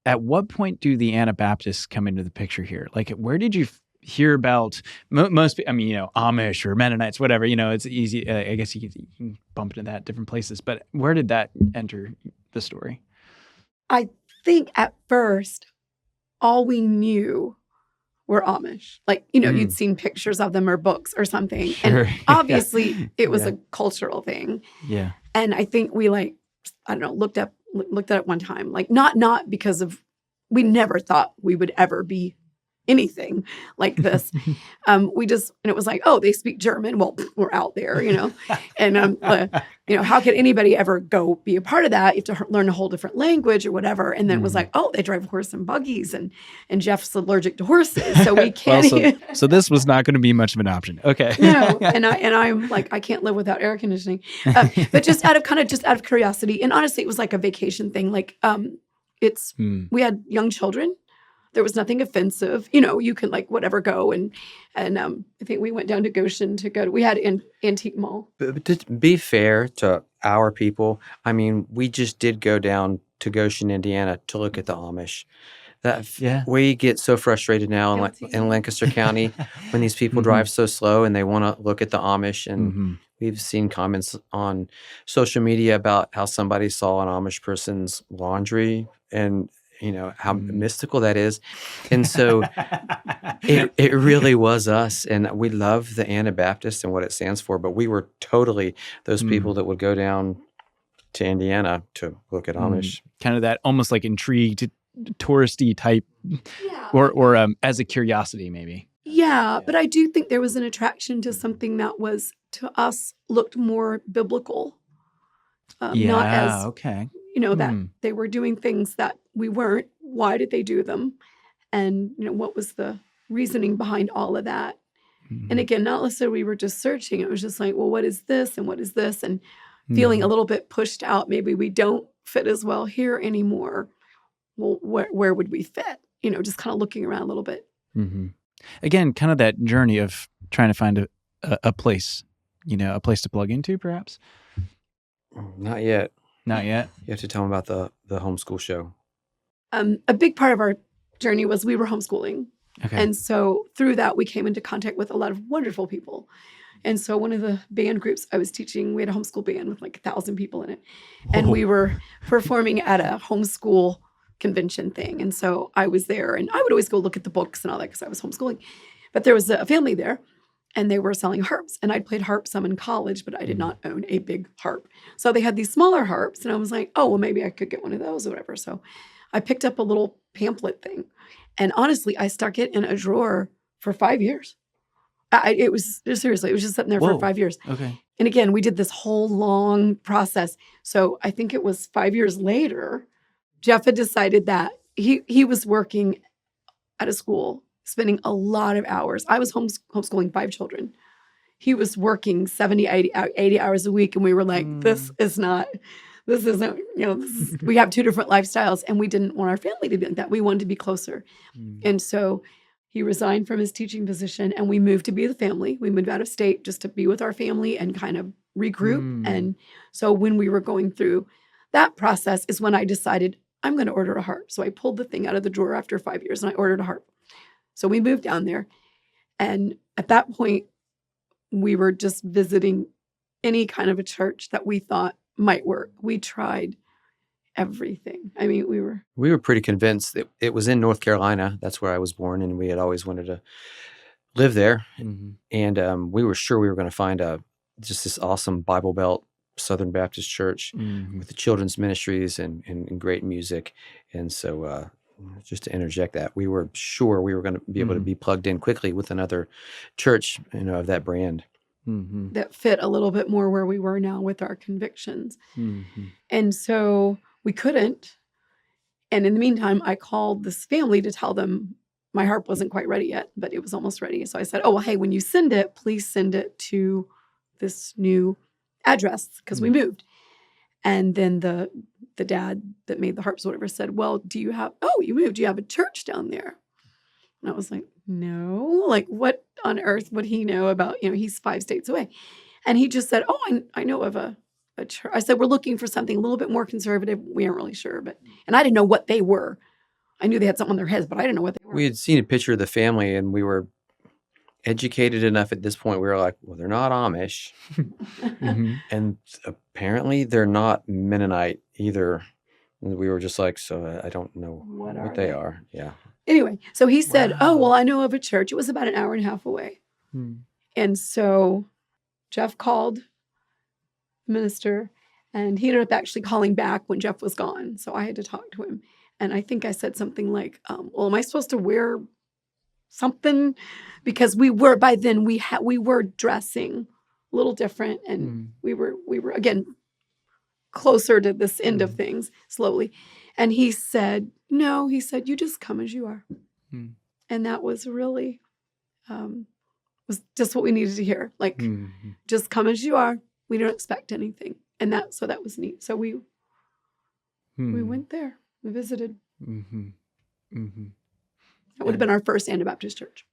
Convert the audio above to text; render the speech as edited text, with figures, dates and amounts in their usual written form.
at what point do the Anabaptists come into the picture here? Like, where did you hear about most? I mean, Amish or Mennonites, whatever. It's easy. I guess you can bump into that different places. But where did that enter the story? I think at first, all we knew were Amish. Like, you'd seen pictures of them or books or something. Sure. And obviously it was a cultural thing. Yeah. And I think we looked at it one time, like not because of, we never thought we would ever be anything like this. And it was like, oh, they speak German. Well, we're out there, and, how could anybody ever go be a part of that? You have to learn a whole different language or whatever. And then it was like, oh, they drive horse and buggies and Jeff's allergic to horses. So we can't. So this was not going to be much of an option. Okay. No. And I'm like, I can't live without air conditioning. But just out of curiosity. And honestly, it was like a vacation thing. Like, we had young children. There was nothing offensive. You can whatever go. And I think we went down to Goshen we had an antique mall. But to be fair to our people, I mean, we just did go down to Goshen, Indiana to look at the Amish. We get so frustrated now in Lancaster County when these people drive so slow and they want to look at the Amish. And we've seen comments on social media about how somebody saw an Amish person's laundry and how mystical that is. And so it really was us. And we love the Anabaptist and what it stands for, but we were totally those people that would go down to Indiana to look at Amish. Kind of that almost like intrigued, touristy type, or as a curiosity maybe. Yeah, but I do think there was an attraction to something that was, to us, looked more biblical. Not as, that they were doing things that we weren't. Why did they do them? And, what was the reasoning behind all of that? And again, not necessarily we were just searching. It was just like, well, what is this? And what is this? And feeling a little bit pushed out. Maybe we don't fit as well here anymore. Well, where would we fit? Just kind of looking around a little bit. Again, kind of that journey of trying to find a place, a place to plug into, perhaps? Not yet. Not yet? You have to tell them about the homeschool show. A big part of our journey was we were homeschooling. Okay. And so through that, we came into contact with a lot of wonderful people. And so one of the band groups I was teaching, we had a homeschool band with 1,000 people in it. And we were performing at a homeschool convention thing. And so I was there, and I would always go look at the books and all that because I was homeschooling. But there was a family there, and they were selling harps. And I'd played harp some in college, but I did not own a big harp. So they had these smaller harps, and I was like, oh, well, maybe I could get one of those or whatever. So I picked up a little pamphlet thing. And honestly, I stuck it in a drawer for 5 years. It was just sitting there for 5 years. Okay. And again, we did this whole long process. So I think it was 5 years later, Jeff had decided that he was working at a school, spending a lot of hours. I was homeschooling 5 children. He was working 70, 80 hours a week. And we were like, this isn't, we have 2 different lifestyles, and we didn't want our family to be like that. We wanted to be closer. And so he resigned from his teaching position, and we moved to be with the family. We moved out of state just to be with our family and kind of regroup. And so when we were going through that process is when I decided I'm going to order a harp. So I pulled the thing out of the drawer after 5 years and I ordered a harp. So we moved down there. And at that point, we were just visiting any kind of a church that we thought might work. We tried everything. I mean, we were pretty convinced that it was in North Carolina. That's where I was born, and we had always wanted to live there. And we were sure we were going to find just this awesome Bible Belt Southern Baptist church with the children's ministries and great music. And so just to interject that, we were sure we were going to be able to be plugged in quickly with another church, of that brand. That fit a little bit more where we were now with our convictions. And so we couldn't. And in the meantime, I called this family to tell them my harp wasn't quite ready yet, but it was almost ready. So I said, oh, well, hey, when you send it, please send it to this new address because we moved. And then the dad that made the harps or whatever said, well, you moved. Do you have a church down there? And I was like, no, like what on earth would he know about, he's 5 states away. And he just said, oh, I know of a church. I said, we're looking for something a little bit more conservative. We aren't really sure, and I didn't know what they were. I knew they had something on their heads, but I didn't know what they were. We had seen a picture of the family, and we were educated enough at this point. We were like, well, they're not Amish. And apparently they're not Mennonite either. And we were just like, so I don't know what they are. Yeah. Anyway, so he said, oh, well, I know of a church. It was about an hour and a half away. And so Jeff called the minister, and he ended up actually calling back when Jeff was gone. So I had to talk to him. And I think I said something like, well, am I supposed to wear something? Because we were, by then, we were dressing a little different. And we were, again, closer to this end of things slowly. And he said, no, he said, you just come as you are. And that was really, was just what we needed to hear. Like, just come as you are. We don't expect anything. And that was neat. So we went there. We visited. That would have been our first Anabaptist church.